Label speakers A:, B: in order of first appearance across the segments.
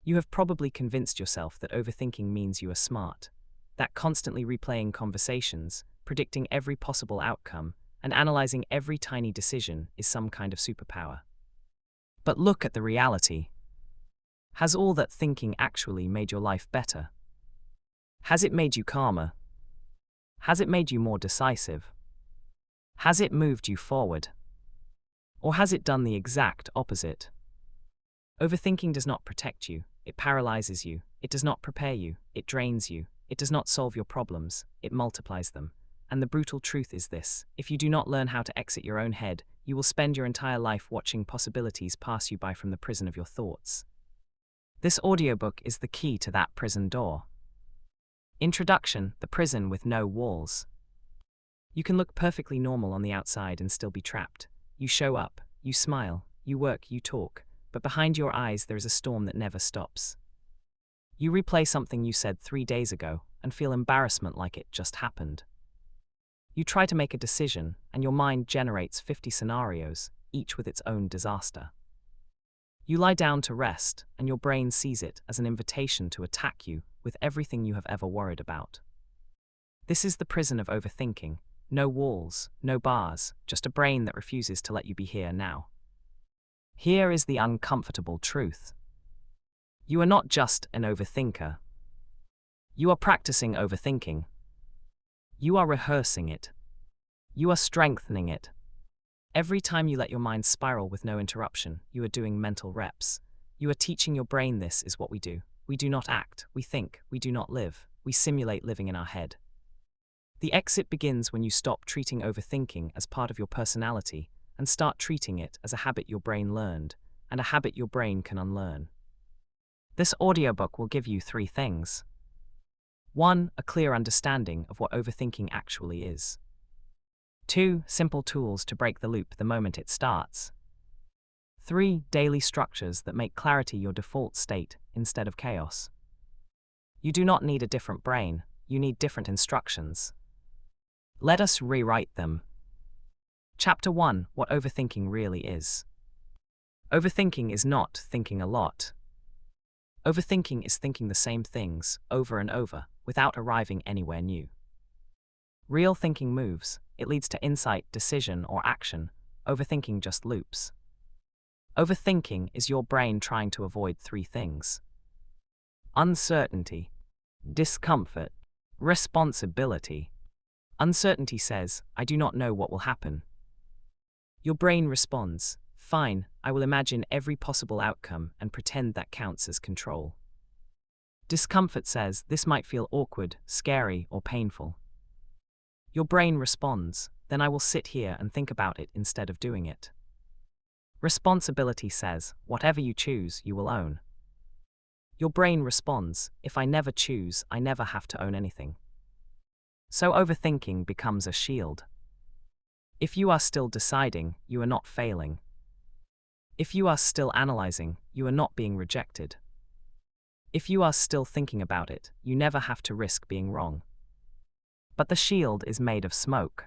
A: You have probably convinced yourself that overthinking means you are smart, that constantly replaying conversations, predicting every possible outcome, and analyzing every tiny decision is some kind of superpower. But look at the reality. Has all that thinking actually made your life better? Has it made you calmer? Has it made you more decisive? Has it moved you forward? Or has it done the exact opposite? Overthinking does not protect you, it paralyzes you, it does not prepare you, it drains you, it does not solve your problems, it multiplies them. And the brutal truth is this: if you do not learn how to exit your own head, you will spend your entire life watching possibilities pass you by from the prison of your thoughts. This audiobook is the key to that prison door. Introduction: the prison with no walls. You can look perfectly normal on the outside and still be trapped. You show up, you smile, you work, you talk, but behind your eyes there is a storm that never stops. You replay something you said 3 days ago and feel embarrassment like it just happened. You try to make a decision, and your mind generates 50 scenarios, each with its own disaster. You lie down to rest, and your brain sees it as an invitation to attack you with everything you have ever worried about. This is the prison of overthinking. No walls, no bars, just a brain that refuses to let you be here now. Here is the uncomfortable truth. You are not just an overthinker. You are practicing overthinking. You are rehearsing it. You are strengthening it. Every time you let your mind spiral with no interruption, you are doing mental reps. You are teaching your brain this is what we do. We do not act, we think, we do not live. We simulate living in our head. The exit begins when you stop treating overthinking as part of your personality and start treating it as a habit your brain learned, and a habit your brain can unlearn. This audiobook will give you 3 things. 1. A clear understanding of what overthinking actually is. 2. Simple tools to break the loop the moment it starts. 3. Daily structures that make clarity your default state instead of chaos. You do not need a different brain, you need different instructions. Let us rewrite them. Chapter 1: What overthinking really is. Overthinking is not thinking a lot. Overthinking is thinking the same things over and over without arriving anywhere new. Real thinking moves, it leads to insight, decision, or action. Overthinking just loops. Overthinking is your brain trying to avoid 3 things: uncertainty, discomfort, responsibility. Uncertainty says, I do not know what will happen. Your brain responds, fine, I will imagine every possible outcome and pretend that counts as control. Discomfort says, this might feel awkward, scary, or painful. Your brain responds, then I will sit here and think about it instead of doing it. Responsibility says, whatever you choose, you will own. Your brain responds, if I never choose, I never have to own anything. So overthinking becomes a shield. If you are still deciding, you are not failing. If you are still analyzing, you are not being rejected. If you are still thinking about it, you never have to risk being wrong. But the shield is made of smoke.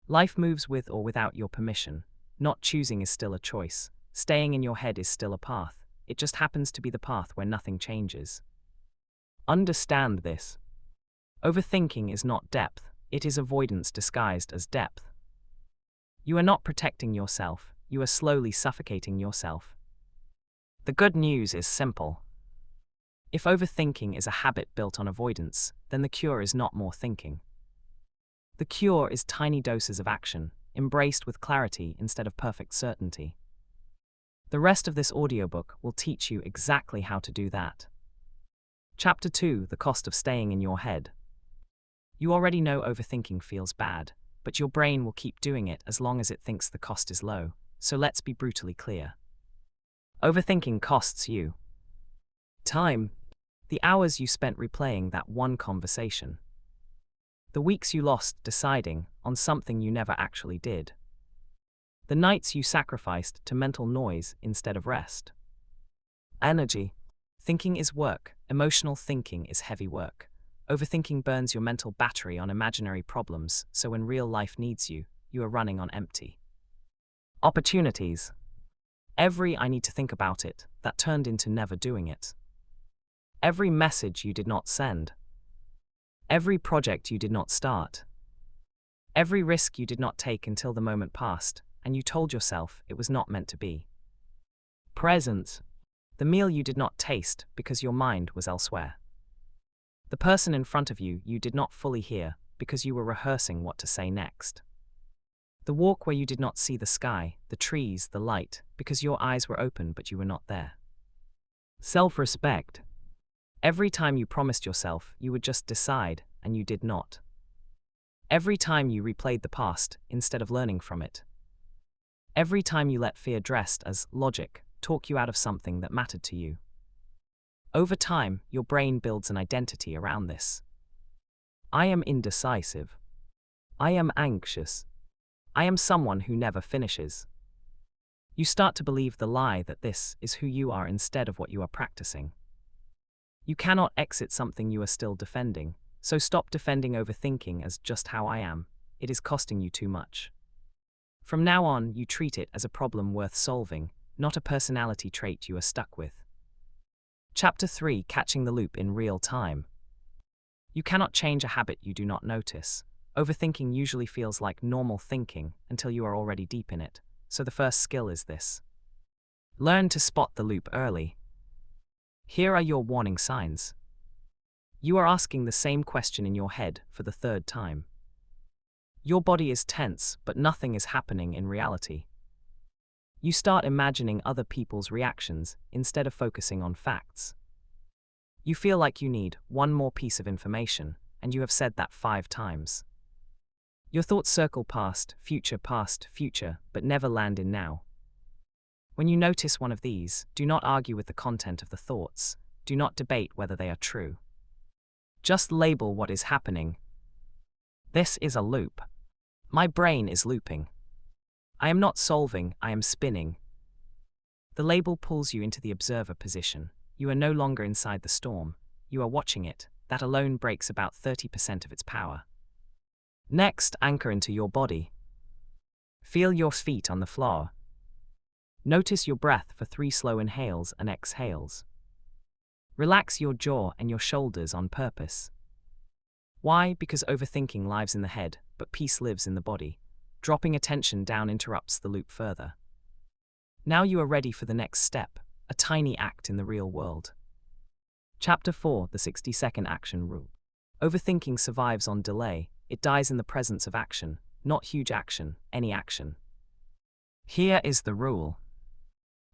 A: Life moves with or without your permission. Not choosing is still a choice. Staying in your head is still a path. It just happens to be the path where nothing changes. Understand this. Overthinking is not depth, it is avoidance disguised as depth. You are not protecting yourself, you are slowly suffocating yourself. The good news is simple. If overthinking is a habit built on avoidance, then the cure is not more thinking. The cure is tiny doses of action, embraced with clarity instead of perfect certainty. The rest of this audiobook will teach you exactly how to do that. Chapter 2: The Cost of Staying in Your Head. You already know overthinking feels bad, but your brain will keep doing it as long as it thinks the cost is low, so let's be brutally clear. Overthinking costs you time, the hours you spent replaying that one conversation, the weeks you lost deciding on something you never actually did, the nights you sacrificed to mental noise instead of rest. Energy. Thinking is work, emotional thinking is heavy work. Overthinking burns your mental battery on imaginary problems, so when real life needs you, you are running on empty. Opportunities. Every "I need to think about it" that turned into never doing it. Every message you did not send. Every project you did not start. Every risk you did not take until the moment passed, and you told yourself it was not meant to be. Presence. The meal you did not taste because your mind was elsewhere. The person in front of you did not fully hear because you were rehearsing what to say next. The walk where you did not see the sky, the trees, the light, because your eyes were open but you were not there. Self-respect. Every time you promised yourself you would just decide, and you did not. Every time you replayed the past instead of learning from it. Every time you let fear dressed as logic talk you out of something that mattered to you. Over time, your brain builds an identity around this. I am indecisive. I am anxious. I am someone who never finishes. You start to believe the lie that this is who you are instead of what you are practicing. You cannot exit something you are still defending, so stop defending overthinking as just how I am. It is costing you too much. From now on, you treat it as a problem worth solving, not a personality trait you are stuck with. Chapter 3: Catching the Loop in Real Time. You cannot change a habit you do not notice. Overthinking usually feels like normal thinking until you are already deep in it, so the first skill is this. Learn to spot the loop early. Here are your warning signs. You are asking the same question in your head for the third time. Your body is tense, but nothing is happening in reality. You start imagining other people's reactions instead of focusing on facts. You feel like you need one more piece of information, and you have said that 5 times. Your thoughts circle past, future, but never land in now. When you notice one of these, do not argue with the content of the thoughts. Do not debate whether they are true. Just label what is happening. This is a loop. My brain is looping. I am not solving, I am spinning. The label pulls you into the observer position. You are no longer inside the storm. You are watching it. That alone breaks about 30% of its power. Next, anchor into your body. Feel your feet on the floor. Notice your breath for 3 slow inhales and exhales. Relax your jaw and your shoulders on purpose. Why? Because overthinking lives in the head, but peace lives in the body. Dropping attention down interrupts the loop further. Now you are ready for the next step, a tiny act in the real world. Chapter 4: The 60-second Action Rule. Overthinking survives on delay. It dies in the presence of action, not huge action, any action. Here is the rule.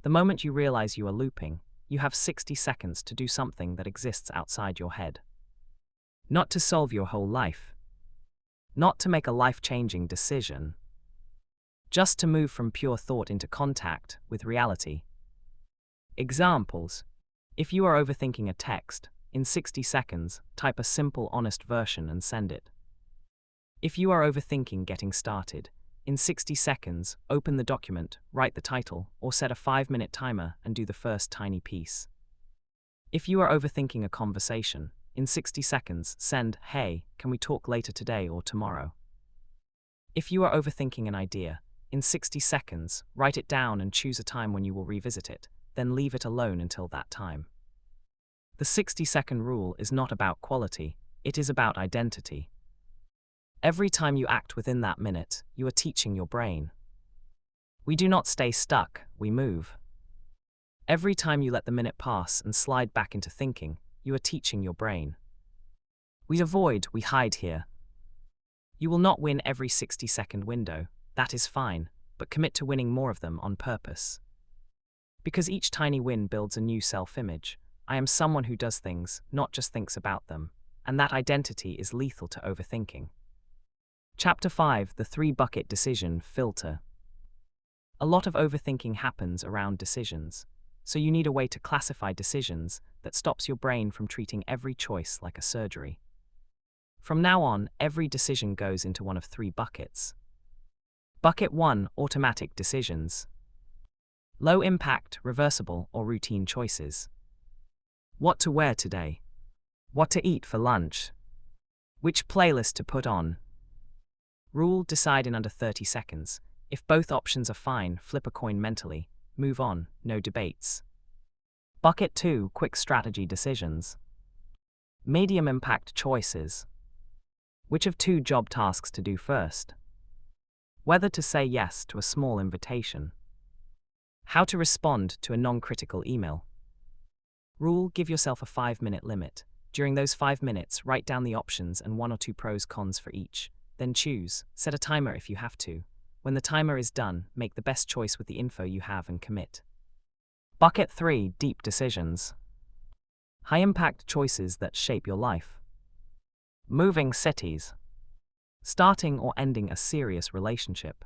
A: The moment you realize you are looping, you have 60 seconds to do something that exists outside your head. Not to solve your whole life. Not to make a life-changing decision. Just to move from pure thought into contact with reality. Examples. If you are overthinking a text, in 60 seconds, type a simple, honest version and send it. If you are overthinking getting started, in 60 seconds, open the document, write the title, or set a 5-minute timer and do the first tiny piece. If you are overthinking a conversation, in 60 seconds, send, "Hey, can we talk later today or tomorrow?" If you are overthinking an idea, in 60 seconds, write it down and choose a time when you will revisit it, then leave it alone until that time. The 60-second rule is not about quality, it is about identity. Every time you act within that minute, you are teaching your brain. We do not stay stuck, we move. Every time you let the minute pass and slide back into thinking, you are teaching your brain. We avoid, we hide here. You will not win every 60-second window, that is fine, but commit to winning more of them on purpose. Because each tiny win builds a new self-image. I am someone who does things, not just thinks about them, and that identity is lethal to overthinking. Chapter 5: The 3-bucket decision filter. A lot of overthinking happens around decisions, so you need a way to classify decisions that stops your brain from treating every choice like a surgery. From now on, every decision goes into one of 3 buckets. Bucket 1: Automatic decisions. Low impact, reversible, or routine choices. What to wear today? What to eat for lunch? Which playlist to put on? Rule: decide in under 30 seconds. If both options are fine, flip a coin mentally. move on, no debates. Bucket 2, quick strategy decisions. Medium impact choices. Which of 2 job tasks to do first? Whether to say yes to a small invitation. How to respond to a non-critical email. Rule: give yourself a 5-minute limit. During those 5 minutes, write down the options and 1 or 2 pros cons for each. Then choose. Set a timer if you have to. When the timer is done, make the best choice with the info you have and commit. Bucket 3, deep decisions. High-impact choices that shape your life. Moving cities. Starting or ending a serious relationship.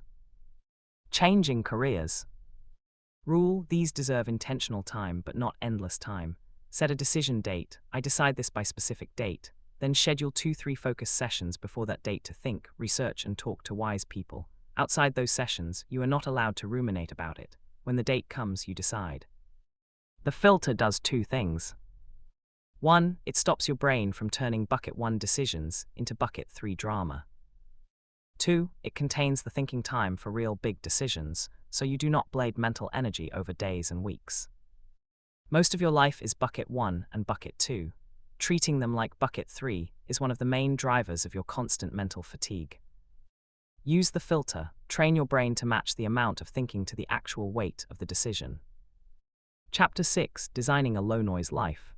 A: Changing careers. Rule: these deserve intentional time but not endless time. Set a decision date. I decide this by specific date. Then schedule 2-3 focus sessions before that date to think, research, and talk to wise people. Outside those sessions, you are not allowed to ruminate about it. When the date comes, you decide. The filter does 2 things. 1. It stops your brain from turning bucket 1 decisions into bucket 3 drama. 2. It contains the thinking time for real big decisions, so you do not blade mental energy over days and weeks. Most of your life is bucket 1 and bucket 2. Treating them like bucket 3 is one of the main drivers of your constant mental fatigue. Use the filter. Train your brain to match the amount of thinking to the actual weight of the decision. Chapter 6: Designing a low-noise life.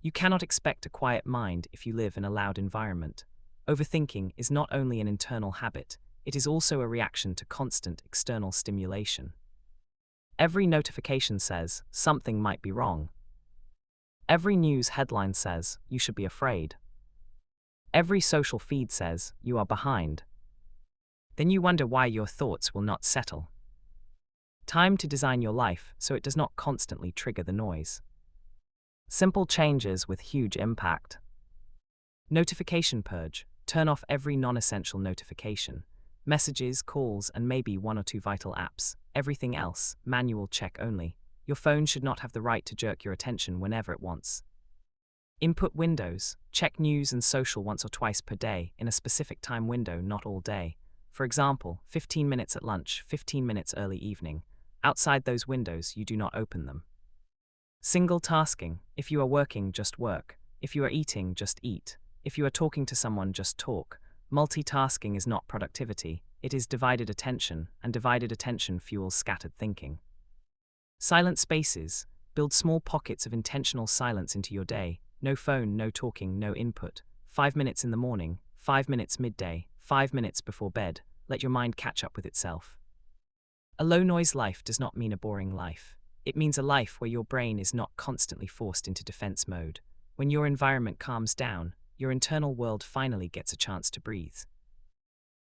A: You cannot expect a quiet mind if you live in a loud environment. Overthinking is not only an internal habit, it is also a reaction to constant external stimulation. Every notification says something might be wrong. Every news headline says you should be afraid. Every social feed says you are behind. Then you wonder why your thoughts will not settle. Time to design your life so it does not constantly trigger the noise. Simple changes with huge impact. Notification purge. Turn off every non-essential notification. Messages, calls, and maybe 1 or 2 vital apps. Everything else, manual check only. Your phone should not have the right to jerk your attention whenever it wants. Input windows. Check news and social once or twice per day, in a specific time window, not all day. For example, 15 minutes at lunch, 15 minutes early evening. Outside those windows, you do not open them. Single tasking. If you are working, just work. If you are eating, just eat. If you are talking to someone, just talk. Multitasking is not productivity, it is divided attention, and divided attention fuels scattered thinking. Silent spaces. Build small pockets of intentional silence into your day. No phone, no talking, no input. 5 minutes in the morning, 5 minutes midday, 5 minutes before bed. Let your mind catch up with itself. A low-noise life does not mean a boring life. It means a life where your brain is not constantly forced into defense mode. When your environment calms down, your internal world finally gets a chance to breathe.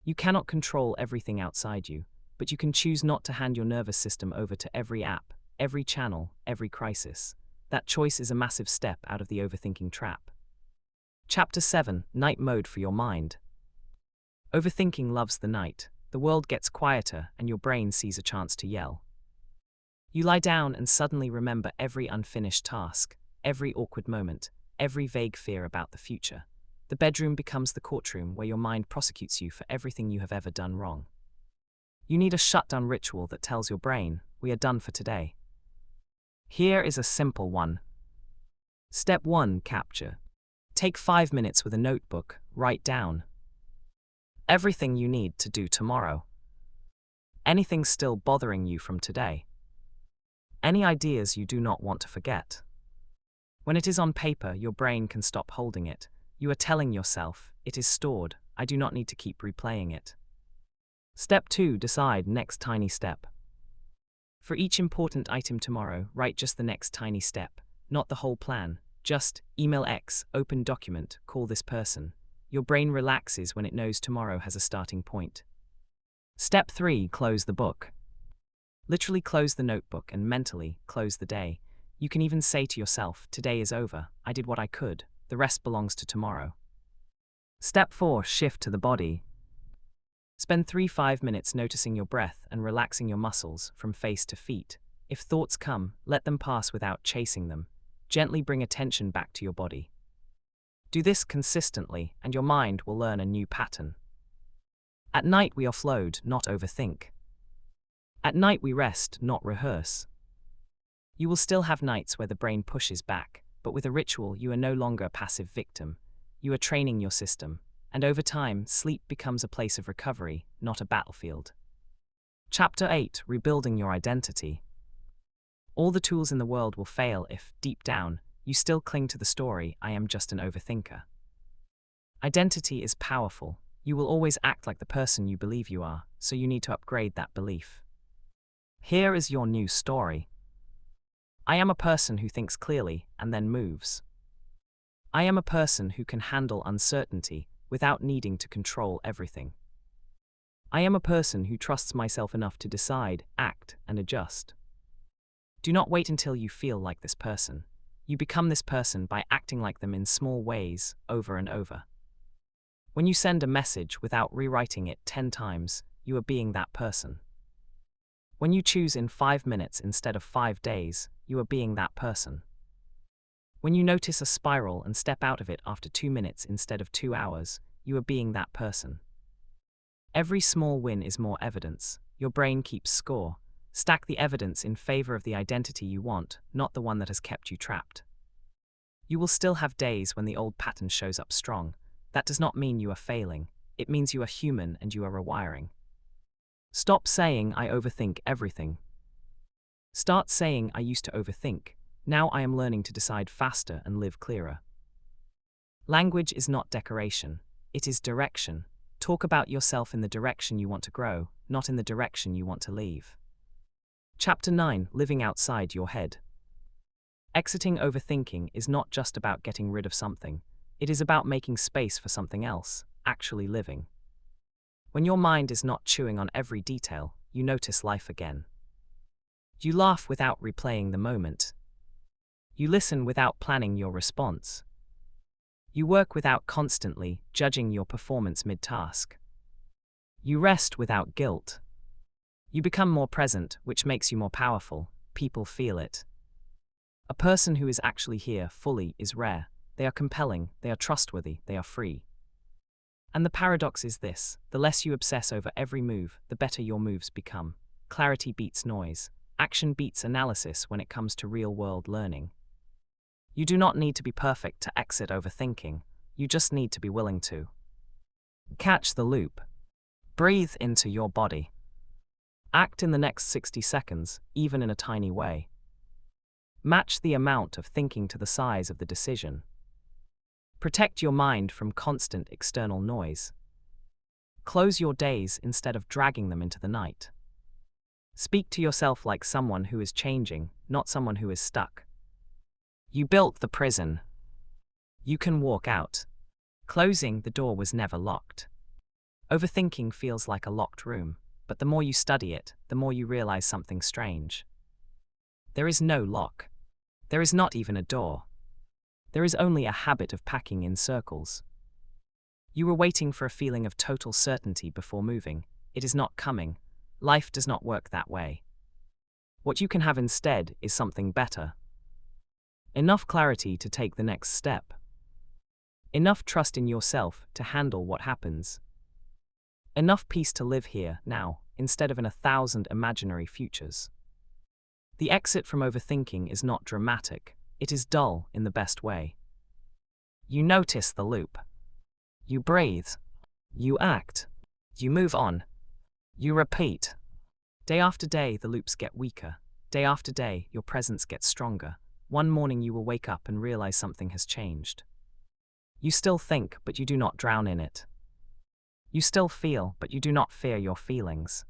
A: You cannot control everything outside you, but you can choose not to hand your nervous system over to every app, every channel, every crisis. That choice is a massive step out of the overthinking trap. Chapter 7: Night mode for your mind. Overthinking loves the night. The world gets quieter and your brain sees a chance to yell. You lie down and suddenly remember every unfinished task, every awkward moment, every vague fear about the future. The bedroom becomes the courtroom where your mind prosecutes you for everything you have ever done wrong. You need a shutdown ritual that tells your brain, we are done for today. Here is a simple one. Step 1: Capture. Take 5 minutes with a notebook, write down everything you need to do tomorrow. Anything still bothering you from today. Any ideas you do not want to forget. When it is on paper, your brain can stop holding it. You are telling yourself, it is stored, I do not need to keep replaying it. Step 2: Decide next tiny step. For each important item tomorrow, write just the next tiny step, not the whole plan. Just email X, open document, call this person. Your brain relaxes when it knows tomorrow has a starting point. Step 3: Close the book. Literally close the notebook and mentally close the day. You can even say to yourself, today is over, I did what I could, the rest belongs to tomorrow. Step 4: Shift to the body. Spend 3-5 minutes noticing your breath and relaxing your muscles from face to feet. If thoughts come, let them pass without chasing them. Gently bring attention back to your body. Do this consistently, and your mind will learn a new pattern. At night we offload, not overthink. At night we rest, not rehearse. You will still have nights where the brain pushes back, but with a ritual you are no longer a passive victim. You are training your system, and over time, sleep becomes a place of recovery, not a battlefield. Chapter 8: Rebuilding Your Identity. All the tools in the world will fail if, deep down, you still cling to the story, "I am just an overthinker." Identity is powerful. You will always act like the person you believe you are, so you need to upgrade that belief. Here is your new story. I am a person who thinks clearly and then moves. I am a person who can handle uncertainty without needing to control everything. I am a person who trusts myself enough to decide, act, and adjust. Do not wait until you feel like this person. You become this person by acting like them in small ways, over and over. When you send a message without rewriting it 10 times, you are being that person. When you choose in 5 minutes instead of 5 days, you are being that person. When you notice a spiral and step out of it after 2 minutes instead of 2 hours, you are being that person. Every small win is more evidence. Your brain keeps score. Stack the evidence in favor of the identity you want, not the one that has kept you trapped. You will still have days when the old pattern shows up strong. That does not mean you are failing. It means you are human and you are rewiring. Stop saying, "I overthink everything." Start saying, "I used to overthink. Now I am learning to decide faster and live clearer." Language is not decoration. It is direction. Talk about yourself in the direction you want to grow, not in the direction you want to leave. Chapter 9: Living Outside Your Head. Exiting overthinking is not just about getting rid of something. It is about making space for something else, actually living. When your mind is not chewing on every detail, you notice life again. You laugh without replaying the moment. You listen without planning your response. You work without constantly judging your performance mid-task. You rest without guilt. You become more present, which makes you more powerful. People feel it. A person who is actually here fully is rare. They are compelling, they are trustworthy, they are free. And the paradox is this: the less you obsess over every move, the better your moves become. Clarity beats noise. Action beats analysis when it comes to real-world learning. You do not need to be perfect to exit overthinking. You just need to be willing to. Catch the loop. Breathe into your body. Act in the next 60 seconds, even in a tiny way. Match the amount of thinking to the size of the decision. Protect your mind from constant external noise. Close your days instead of dragging them into the night. Speak to yourself like someone who is changing, not someone who is stuck. You built the prison. You can walk out. Closing the door was never locked. Overthinking feels like a locked room, but the more you study it, the more you realize something strange. There is no lock. There is not even a door. There is only a habit of packing in circles. You were waiting for a feeling of total certainty before moving. It is not coming. Life does not work that way. What you can have instead is something better. Enough clarity to take the next step. Enough trust in yourself to handle what happens. Enough peace to live here, now, instead of in 1,000 imaginary futures. The exit from overthinking is not dramatic. It is dull in the best way. You notice the loop. You breathe. You act. You move on. You repeat. Day after day, the loops get weaker. Day after day, your presence gets stronger. One morning you will wake up and realize something has changed. You still think, but you do not drown in it. You still feel, but you do not fear your feelings.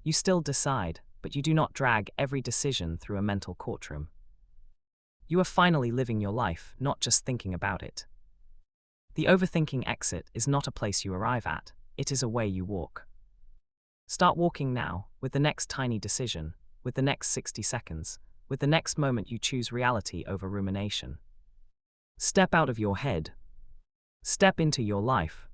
A: You still decide, but you do not drag every decision through a mental courtroom. You are finally living your life, not just thinking about it. The overthinking exit is not a place you arrive at, it is a way you walk. Start walking now, with the next tiny decision, with the next 60 seconds, with the next moment you choose reality over rumination. Step out of your head. Step into your life.